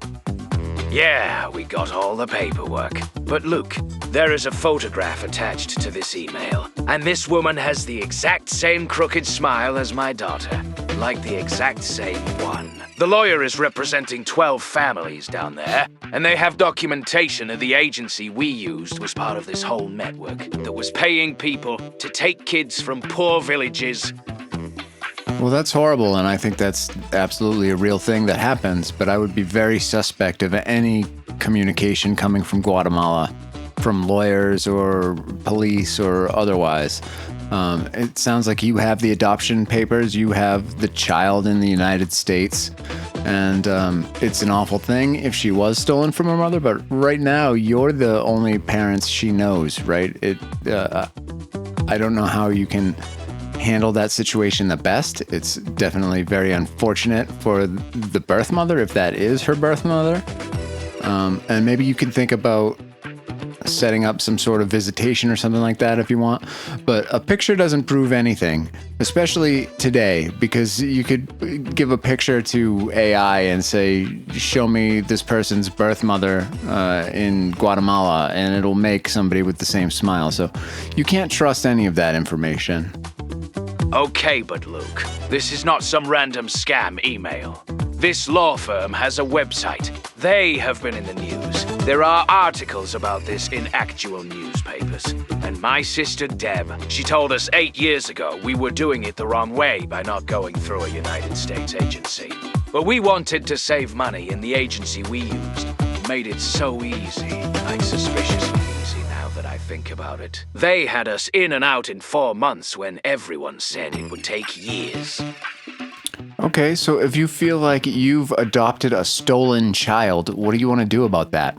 Yeah, we got all the paperwork. But look, there is a photograph attached to this email. And this woman has the exact same crooked smile as my daughter. Like the exact same one. The lawyer is representing 12 families down there, and they have documentation of the agency we used was part of this whole network that was paying people to take kids from poor villages. Well, that's horrible, and I think that's absolutely a real thing that happens, but I would be very suspect of any communication coming from Guatemala, from lawyers or police or otherwise. It sounds like you have the adoption papers, you have the child in the United States, and it's an awful thing if she was stolen from her mother, but right now you're the only parents she knows, right? I don't know how you can handle that situation the best. It's definitely very unfortunate for the birth mother, if that is her birth mother. And maybe you can think about setting up some sort of visitation or something like that if you want. But a picture doesn't prove anything, especially today, because you could give a picture to AI and say, show me this person's birth mother in Guatemala, and it'll make somebody with the same smile. So you can't trust any of that information. Okay, but Luke, this is not some random scam email. This law firm has a website. They have been in the news. There are articles about this in actual newspapers. And my sister Deb, she told us 8 years ago we were doing it the wrong way by not going through a United States agency. But we wanted to save money, and the agency we used made it so easy, like suspiciously easy now that I think about it. They had us in and out in 4 months when everyone said it would take years. Okay, so if you feel like you've adopted a stolen child, what do you want to do about that?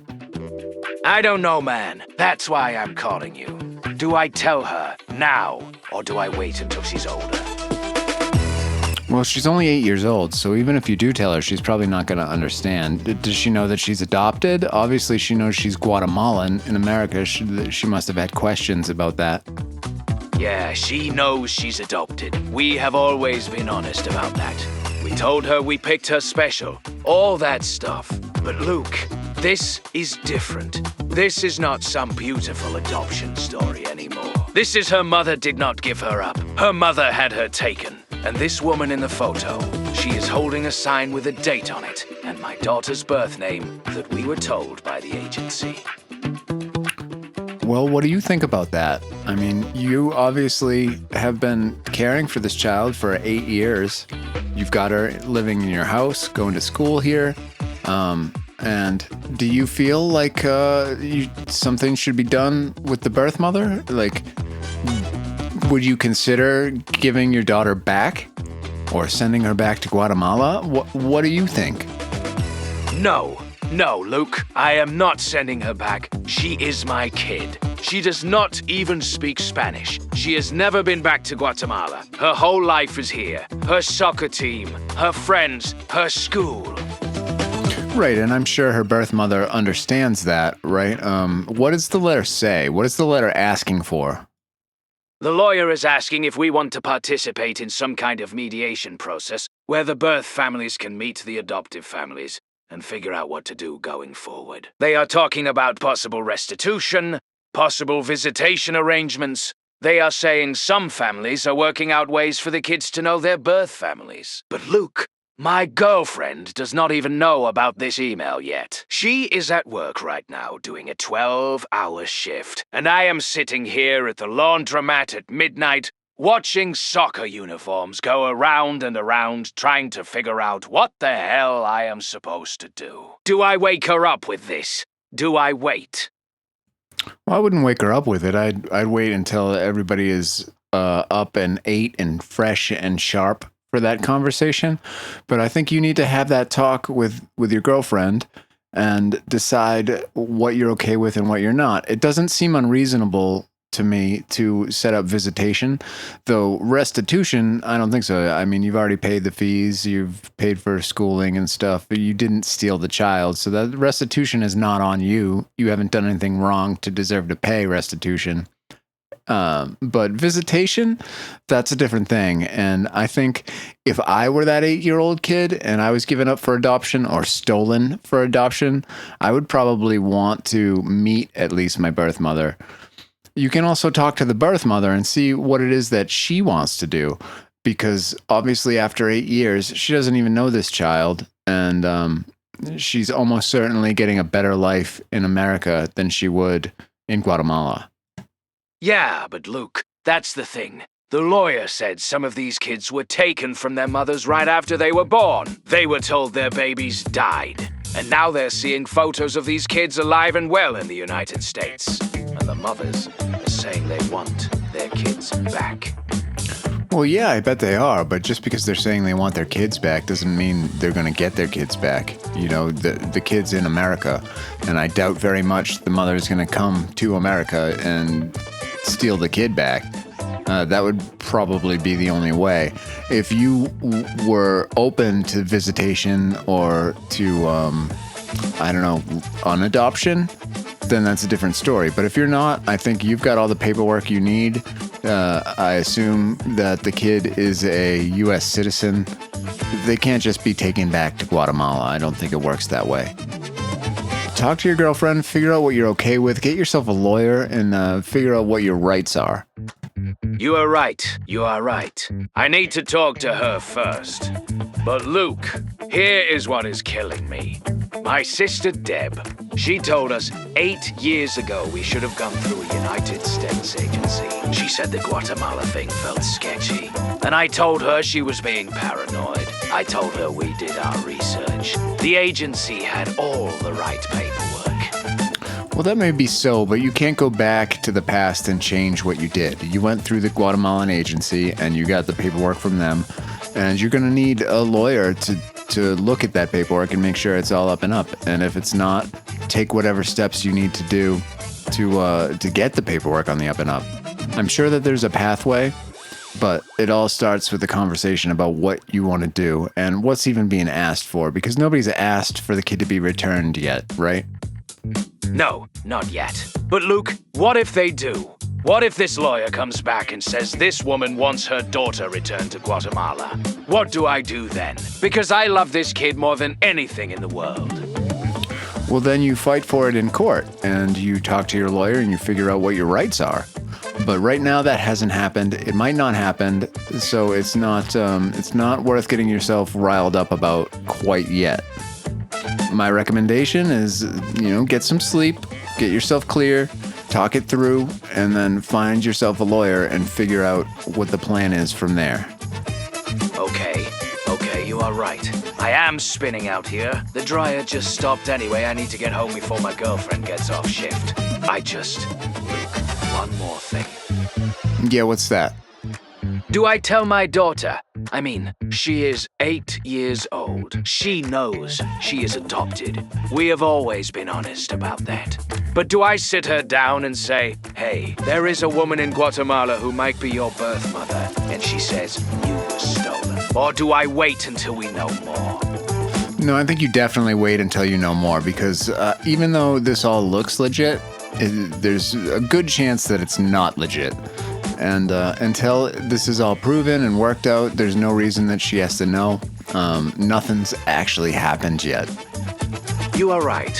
I don't know, man. That's why I'm calling you. Do I tell her now, or do I wait until she's older? Well, she's only 8 years old, so even if you do tell her, she's probably not going to understand. Does she know that she's adopted? Obviously, she knows she's Guatemalan. In America, she must have had questions about that. Yeah, she knows she's adopted. We have always been honest about that. We told her we picked her special, all that stuff. But Luke, this is different. This is not some beautiful adoption story anymore. This is her mother did not give her up. Her mother had her taken. And this woman in the photo, she is holding a sign with a date on it and my daughter's birth name that we were told by the agency. Well, what do you think about that? I mean, you obviously have been caring for this child for 8 years. You've got her living in your house, going to school here. And do you feel like something should be done with the birth mother? Like, would you consider giving your daughter back or sending her back to Guatemala? What do you think? No, Luke, I am not sending her back. She is my kid. She does not even speak Spanish. She has never been back to Guatemala. Her whole life is here. Her soccer team, her friends, her school. Right, and I'm sure her birth mother understands that, right? What does the letter say? What is the letter asking for? The lawyer is asking if we want to participate in some kind of mediation process where the birth families can meet the adoptive families and figure out what to do going forward. They are talking about possible restitution, possible visitation arrangements. They are saying some families are working out ways for the kids to know their birth families. But Luke, my girlfriend does not even know about this email yet. She is at work right now doing a 12-hour shift, and I am sitting here at the laundromat at midnight watching soccer uniforms go around and around trying to figure out what the hell I am supposed to do. Do I wake her up with this? Do I wait? Well, I wouldn't wake her up with it. I'd wait until everybody is up and ate and fresh and sharp for that conversation. But I think you need to have that talk with your girlfriend and decide what you're okay with and what you're not. It doesn't seem unreasonable to me to set up visitation, though restitution, I don't think so. I mean, you've already paid the fees, you've paid for schooling and stuff, but you didn't steal the child, so that restitution is not on you. You haven't done anything wrong to deserve to pay restitution. But visitation, that's a different thing. And I think if I were that 8-year-old kid and I was given up for adoption or stolen for adoption, I would probably want to meet at least my birth mother. You can also talk to the birth mother and see what it is that she wants to do, because obviously after 8 years, she doesn't even know this child, and she's almost certainly getting a better life in America than she would in Guatemala. Yeah, but Luke, that's the thing. The lawyer said some of these kids were taken from their mothers right after they were born. They were told their babies died. And now they're seeing photos of these kids alive and well in the United States. And the mothers are saying they want their kids back. Well, yeah, I bet they are, but just because they're saying they want their kids back doesn't mean they're going to get their kids back. You know, the kid's in America, and I doubt very much the mother is going to come to America and steal the kid back. That would probably be the only way. If you were open to visitation or to, I don't know, unadoption, then that's a different story. But if you're not, I think you've got all the paperwork you need. I assume that the kid is a U.S. citizen. They can't just be taken back to Guatemala. I don't think it works that way. Talk to your girlfriend, figure out what you're okay with, get yourself a lawyer, and figure out what your rights are. You are right. You are right. I need to talk to her first. But Luke, here is what is killing me. My sister Deb, she told us 8 years ago we should have gone through a United States agency. She said the Guatemala thing felt sketchy. And I told her she was being paranoid. I told her we did our research. The agency had all the right paperwork. Well, that may be so, but you can't go back to the past and change what you did. You went through the Guatemalan agency and you got the paperwork from them, and you're going to need a lawyer to look at that paperwork and make sure it's all up and up. And if it's not, take whatever steps you need to do to get the paperwork on the up and up. I'm sure that there's a pathway, but it all starts with a conversation about what you want to do and what's even being asked for, because nobody's asked for the kid to be returned yet, right? No, not yet. But Luke, what if they do? What if this lawyer comes back and says this woman wants her daughter returned to Guatemala? What do I do then? Because I love this kid more than anything in the world. Well, then you fight for it in court, and you talk to your lawyer and you figure out what your rights are. But right now that hasn't happened. It might not happen, so it's not worth getting yourself riled up about quite yet. My recommendation is, get some sleep, get yourself clear, talk it through, and then find yourself a lawyer and figure out what the plan is from there. Okay, you are right. I am spinning out here. The dryer just stopped anyway. I need to get home before my girlfriend gets off shift. Luke, one more thing. Yeah, what's that? Do I tell my daughter? I mean, she is 8 years old. She knows she is adopted. We have always been honest about that. But do I sit her down and say, hey, there is a woman in Guatemala who might be your birth mother, and she says you were stolen? Or do I wait until we know more? No, I think you definitely wait until you know more, because even though this all looks legit, there's a good chance that it's not legit. And until this is all proven and worked out, there's no reason that she has to know. Nothing's actually happened yet. You are right.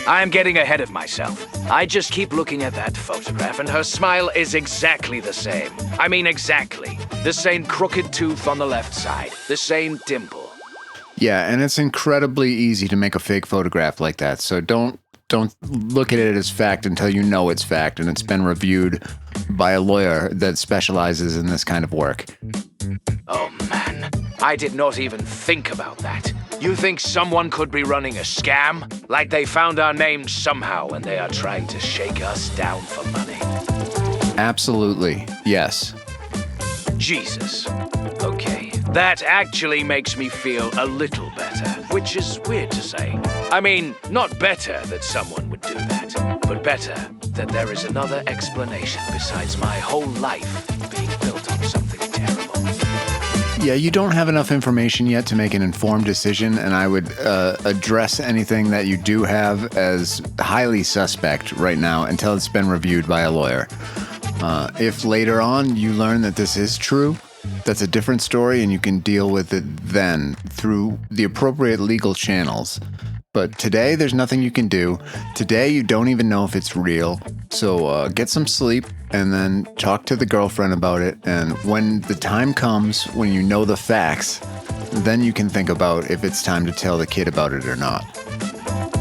I'm getting ahead of myself. I just keep looking at that photograph, and her smile is exactly the same. I mean, exactly. The same crooked tooth on the left side. The same dimple. Yeah, and it's incredibly easy to make a fake photograph like that, so don't look at it as fact until you know it's fact and it's been reviewed by a lawyer that specializes in this kind of work. Oh man, I did not even think about that. You think someone could be running a scam? Like they found our names somehow and they are trying to shake us down for money? Absolutely, yes. Jesus. Okay, that actually makes me feel a little better, which is weird to say. I mean, not better that someone would do that, but better that there is another explanation besides my whole life being built on something terrible. Yeah, you don't have enough information yet to make an informed decision, and I would address anything that you do have as highly suspect right now until it's been reviewed by a lawyer. If later on you learn that this is true, that's a different story, and you can deal with it then through the appropriate legal channels. But today, there's nothing you can do. Today, you don't even know if it's real. So get some sleep and then talk to the girlfriend about it. And when the time comes, when you know the facts, then you can think about if it's time to tell the kid about it or not.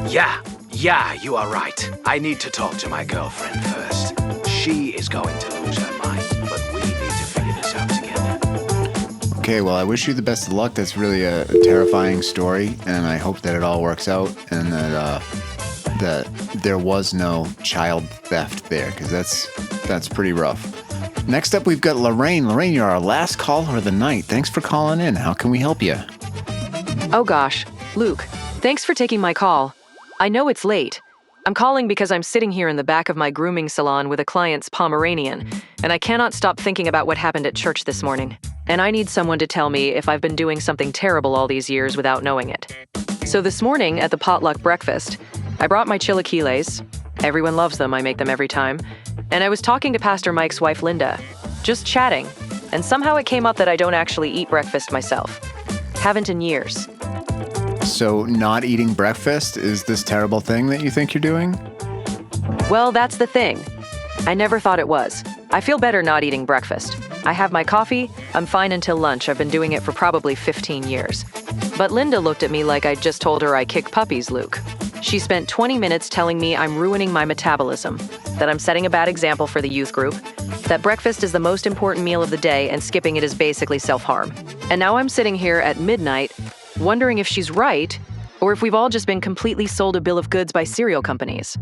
Yeah, you are right. I need to talk to my girlfriend first. She is going to lose her mind, but we need to figure this out together. Okay, well, I wish you the best of luck. That's really a terrifying story, and I hope that it all works out and that there was no child theft there, because that's pretty rough. Next up, we've got Lorraine. Lorraine, you're our last caller of the night. Thanks for calling in. How can we help you? Oh gosh, Luke, thanks for taking my call. I know it's late. I'm calling because I'm sitting here in the back of my grooming salon with a client's Pomeranian, and I cannot stop thinking about what happened at church this morning. And I need someone to tell me if I've been doing something terrible all these years without knowing it. So this morning at the potluck breakfast, I brought my chilaquiles. Everyone loves them, I make them every time. And I was talking to Pastor Mike's wife, Linda. Just chatting. And somehow it came up that I don't actually eat breakfast myself. Haven't in years. So, not eating breakfast is this terrible thing that you think you're doing? Well, that's the thing. I never thought it was. I feel better not eating breakfast. I have my coffee, I'm fine until lunch. I've been doing it for probably 15 years. But Linda looked at me like I'd just told her I kick puppies, Luke. She spent 20 minutes telling me I'm ruining my metabolism, that I'm setting a bad example for the youth group, that breakfast is the most important meal of the day and skipping it is basically self-harm. And now I'm sitting here at midnight, wondering if she's right, or if we've all just been completely sold a bill of goods by cereal companies.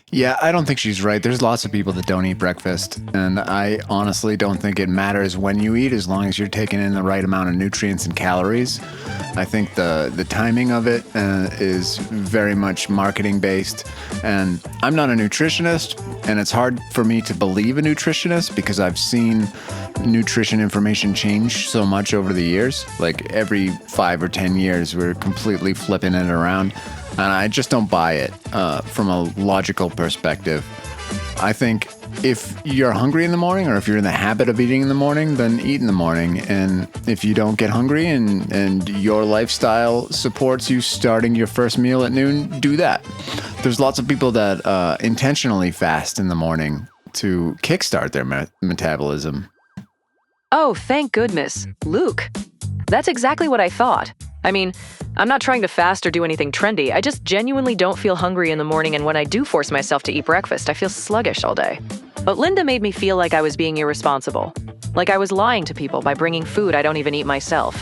Yeah, I don't think she's right. There's lots of people that don't eat breakfast, and I honestly don't think it matters when you eat as long as you're taking in the right amount of nutrients and calories. I think the timing of it is very much marketing based, and I'm not a nutritionist, and it's hard for me to believe a nutritionist because I've seen nutrition information change so much over the years. Like every 5 or 10 years, we're completely flipping it around. And I just don't buy it from a logical perspective. I think if you're hungry in the morning or if you're in the habit of eating in the morning, then eat in the morning. And if you don't get hungry and your lifestyle supports you starting your first meal at noon, do that. There's lots of people that intentionally fast in the morning to kickstart their metabolism. Oh, thank goodness. Luke, that's exactly what I thought. I mean, I'm not trying to fast or do anything trendy. I just genuinely don't feel hungry in the morning, and when I do force myself to eat breakfast, I feel sluggish all day. But Linda made me feel like I was being irresponsible. Like I was lying to people by bringing food I don't even eat myself.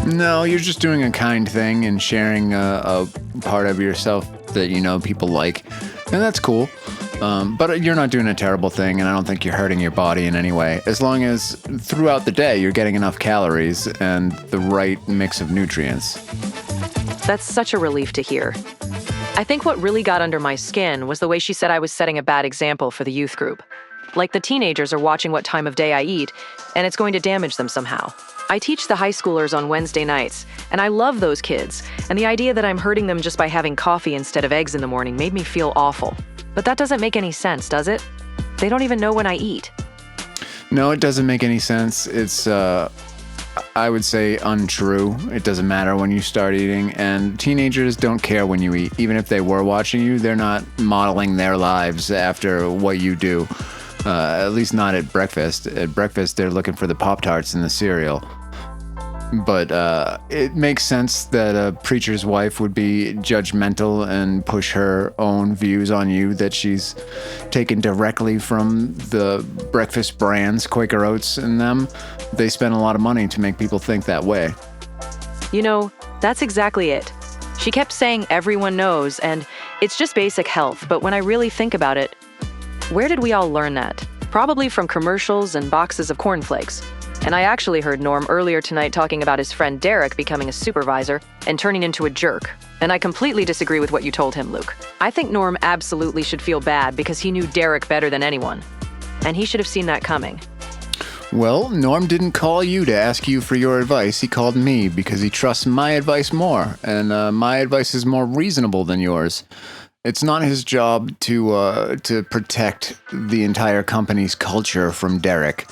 No, you're just doing a kind thing and sharing a part of yourself that you know people like. And that's cool. But you're not doing a terrible thing, and I don't think you're hurting your body in any way. As long as throughout the day you're getting enough calories and the right mix of nutrients. That's such a relief to hear. I think what really got under my skin was the way she said I was setting a bad example for the youth group. Like the teenagers are watching what time of day I eat, and it's going to damage them somehow. I teach the high schoolers on Wednesday nights, and I love those kids, and the idea that I'm hurting them just by having coffee instead of eggs in the morning made me feel awful. But that doesn't make any sense, does it? They don't even know when I eat. No, it doesn't make any sense. It's, I would say, untrue. It doesn't matter when you start eating, and teenagers don't care when you eat. Even if they were watching you, they're not modeling their lives after what you do. At least not at breakfast. At breakfast, they're looking for the Pop-Tarts and the cereal. But it makes sense that a preacher's wife would be judgmental and push her own views on you that she's taken directly from the breakfast brands, Quaker Oats and them. They spend a lot of money to make people think that way. You know, that's exactly it. She kept saying everyone knows, and it's just basic health, but when I really think about it, where did we all learn that? Probably from commercials and boxes of cornflakes. And I actually heard Norm earlier tonight talking about his friend Derek becoming a supervisor and turning into a jerk. And I completely disagree with what you told him, Luke. I think Norm absolutely should feel bad because he knew Derek better than anyone. And he should have seen that coming. Well, Norm didn't call you to ask you for your advice. He called me because he trusts my advice more. And my advice is more reasonable than yours. It's not his job to protect the entire company's culture from Derek.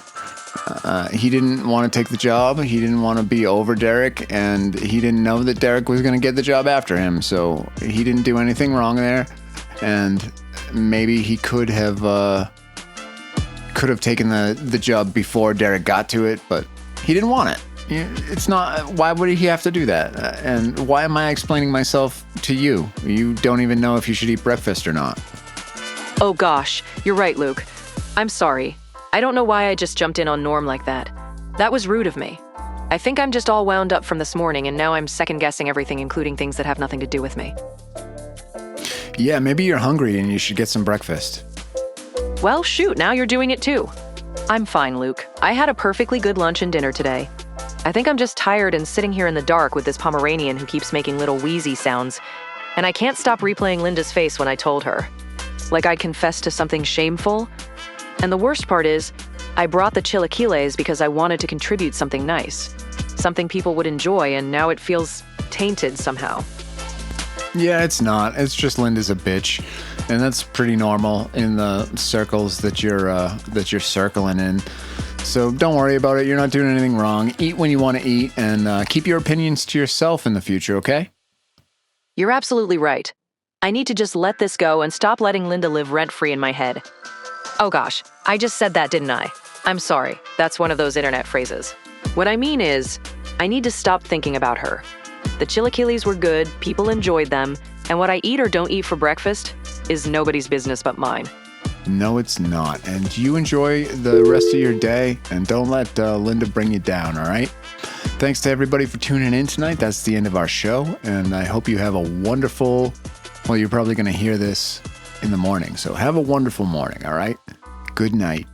He didn't want to take the job. He didn't want to be over Derek, and he didn't know that Derek was going to get the job after him. So he didn't do anything wrong there, and maybe he could have taken the job before Derek got to it, but he didn't want it. It's not. Why would he have to do that? And why am I explaining myself to you? You don't even know if you should eat breakfast or not. Oh gosh, you're right, Luke. I'm sorry. I don't know why I just jumped in on Norm like that. That was rude of me. I think I'm just all wound up from this morning, and now I'm second-guessing everything, including things that have nothing to do with me. Yeah, maybe you're hungry and you should get some breakfast. Well, shoot, now you're doing it too. I'm fine, Luke. I had a perfectly good lunch and dinner today. I think I'm just tired and sitting here in the dark with this Pomeranian who keeps making little wheezy sounds, and I can't stop replaying Linda's face when I told her. Like I'd confessed to something shameful. And the worst part is, I brought the chilaquiles because I wanted to contribute something nice. Something people would enjoy, and now it feels tainted somehow. Yeah, it's not. It's just Linda's a bitch, and that's pretty normal in the circles that you're circling in. So don't worry about it. You're not doing anything wrong. Eat when you want to eat, and keep your opinions to yourself in the future, okay? You're absolutely right. I need to just let this go and stop letting Linda live rent-free in my head. Oh gosh, I just said that, didn't I? I'm sorry. That's one of those internet phrases. What I mean is, I need to stop thinking about her. The chilaquiles were good, people enjoyed them, and what I eat or don't eat for breakfast is nobody's business but mine. No, it's not. And you enjoy the rest of your day, and don't let Linda bring you down, all right? Thanks to everybody for tuning in tonight. That's the end of our show, and I hope you have a wonderful... Well, you're probably going to hear this in the morning, so have a wonderful morning, all right? Good night.